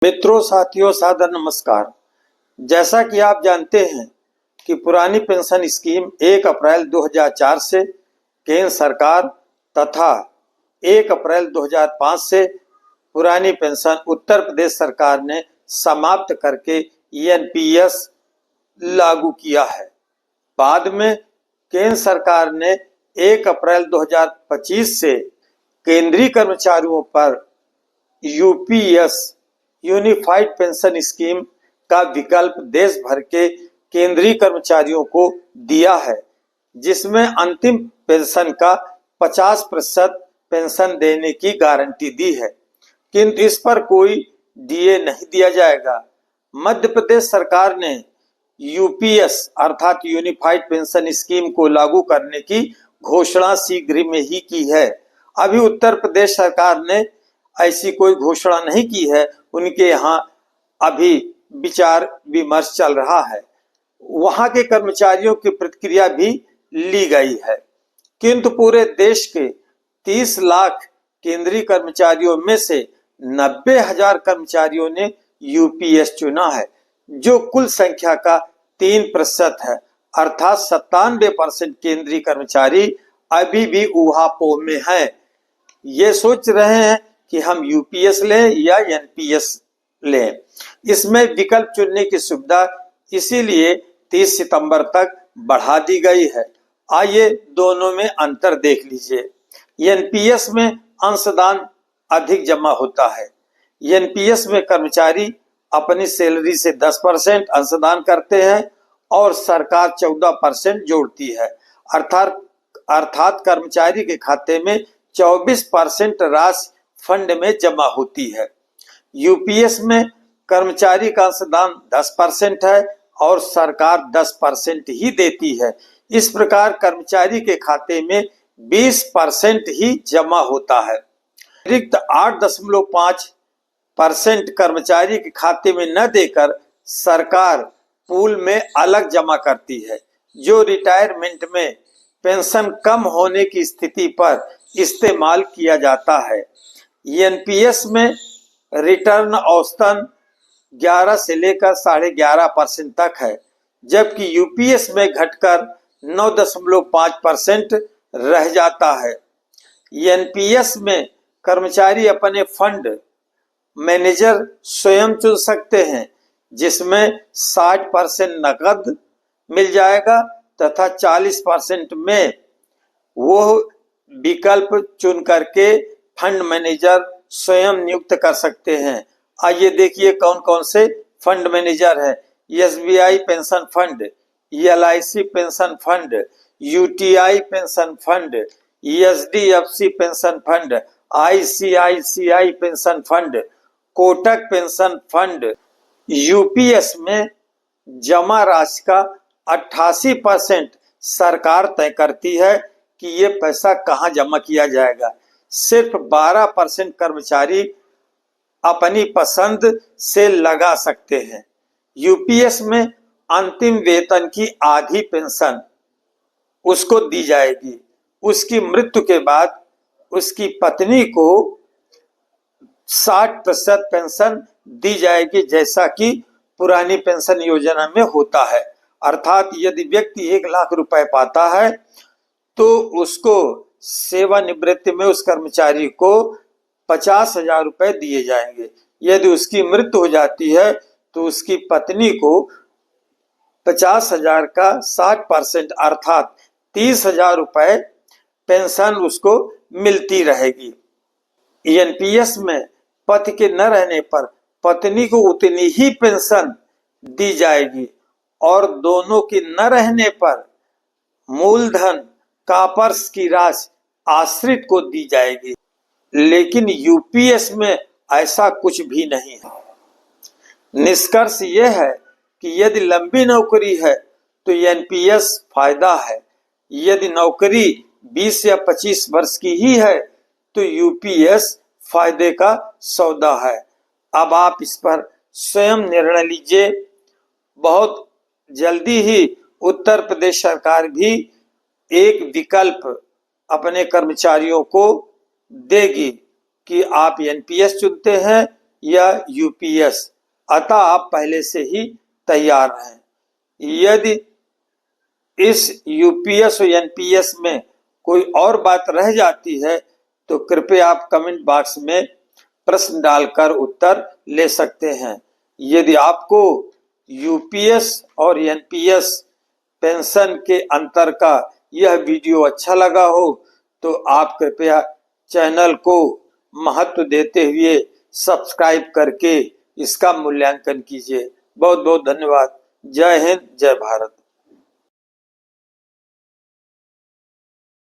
मित्रों, साथियों, सादर नमस्कार। जैसा कि आप जानते हैं कि पुरानी पेंशन स्कीम 1 अप्रैल 2004 से केंद्र सरकार तथा 1 अप्रैल 2005 से पुरानी पेंशन उत्तर प्रदेश सरकार ने समाप्त करके एनपीएस लागू किया है। बाद में केंद्र सरकार ने 1 अप्रैल 2025 से केंद्रीय कर्मचारियों पर यूपीएस यूनिफाइड पेंशन स्कीम का विकल्प देश भर के केंद्रीय कर्मचारियों को दिया है, जिसमें अंतिम पेंशन का 50% पेंशन देने की गारंटी दी है, किंतु इस पर कोई डीए नहीं दिया जाएगा। मध्य प्रदेश सरकार ने यूपीएस अर्थात यूनिफाइड पेंशन स्कीम को लागू करने की घोषणा शीघ्र में ही की है। अभी उत्तर प्रदेश सरकार ने ऐसी कोई घोषणा नहीं की है, उनके यहाँ अभी विचार विमर्श चल रहा है। वहां के कर्मचारियों की प्रतिक्रिया भी ली गई है, किंतु पूरे देश के 30 लाख केंद्रीय कर्मचारियों में से 90,000 कर्मचारियों ने यूपीएस चुना है, जो कुल संख्या का 3% है, अर्थात 97% केंद्रीय कर्मचारी अभी भी ऊहापोह में हैं। ये सोच रहे हैं कि हम यूपीएस लें या एनपीएस लें। इसमें विकल्प चुनने की सुविधा इसीलिए 30 सितंबर तक बढ़ा दी गई है। आइए दोनों में अंतर देख लीजिए। एनपीएस में अंशदान अधिक जमा होता है। एनपीएस में कर्मचारी अपनी सैलरी से 10% अंशदान करते हैं और सरकार 14% जोड़ती है, अर्थात कर्मचारी के खाते में 24% राशि फंड में जमा होती है। यूपीएस में कर्मचारी का अंशदान 10% है और सरकार 10% ही देती है। इस प्रकार कर्मचारी के खाते में 20% ही जमा होता है। अतिरिक्त 8.5% कर्मचारी के खाते में न देकर सरकार पूल में अलग जमा करती है, जो रिटायरमेंट में पेंशन कम होने की स्थिति पर इस्तेमाल किया जाता है। एनपीएस में रिटर्न औसतन 11 से लेकर 11.5% तक है, जबकि यूपीएस में घटकर 9.5% रह जाता है। एनपीएस में कर्मचारी अपने फंड मैनेजर स्वयं चुन सकते हैं, जिसमें 60% नकद मिल जाएगा तथा 40% में वो विकल्प चुन करके फंड मैनेजर स्वयं नियुक्त कर सकते हैं। आइए देखिए कौन कौन से फंड मैनेजर हैं। SBI pension fund, LIC pension fund, UTI pension fund, HDFC pension fund, ICICI pension fund, Kotak pension fund. UPS में जमा राशि का 88% सरकार तय करती है कि ये पैसा कहाँ जमा किया जाएगा। सिर्फ 12% कर्मचारी अपनी पसंद से लगा सकते हैं। यूपीएस में अंतिम वेतन की आधी पेंशन उसको दी जाएगी। उसकी मृत्यु के बाद उसकी पत्नी को 60% पेंशन दी जाएगी, जैसा कि पुरानी पेंशन योजना में होता है। अर्थात यदि व्यक्ति 1 लाख रुपए पाता है तो उसको सेवानिवृत्ति में उस कर्मचारी को 50,000 रुपए दिए जाएंगे। यदि उसकी मृत्यु हो जाती है तो उसकी पत्नी को 50,000 का 60% अर्थात 30,000 रुपए पेंशन उसको मिलती रहेगी। एनपीएस में पति के न रहने पर पत्नी को उतनी ही पेंशन दी जाएगी और दोनों की न रहने पर मूलधन कापर्स की राशि आश्रित को दी जाएगी। लेकिन यूपीएस में ऐसा कुछ भी नहीं है। निष्कर्ष यह है कि यदि लंबी नौकरी है तो एनपीएस फायदा है, यदि नौकरी 20 या 25 वर्ष की ही है तो यूपीएस फायदे का सौदा है। अब आप इस पर स्वयं निर्णय लीजिए। बहुत जल्दी ही उत्तर प्रदेश सरकार भी एक विकल्प अपने कर्मचारियों को देगी कि आप एनपीएस चुनते हैं या यूपीएस, अतः आप पहले से ही तैयार हैं। यदि इस यूपीएस और एनपीएस में कोई और बात रह जाती है तो कृपया आप कमेंट बॉक्स में प्रश्न डालकर उत्तर ले सकते हैं। यदि आपको यूपीएस और एनपीएस पेंशन के अंतर का यह वीडियो अच्छा लगा हो तो आप कृपया चैनल को महत्व देते हुए सब्सक्राइब करके इसका मूल्यांकन कीजिए। बहुत बहुत धन्यवाद। जय हिंद, जय भारत।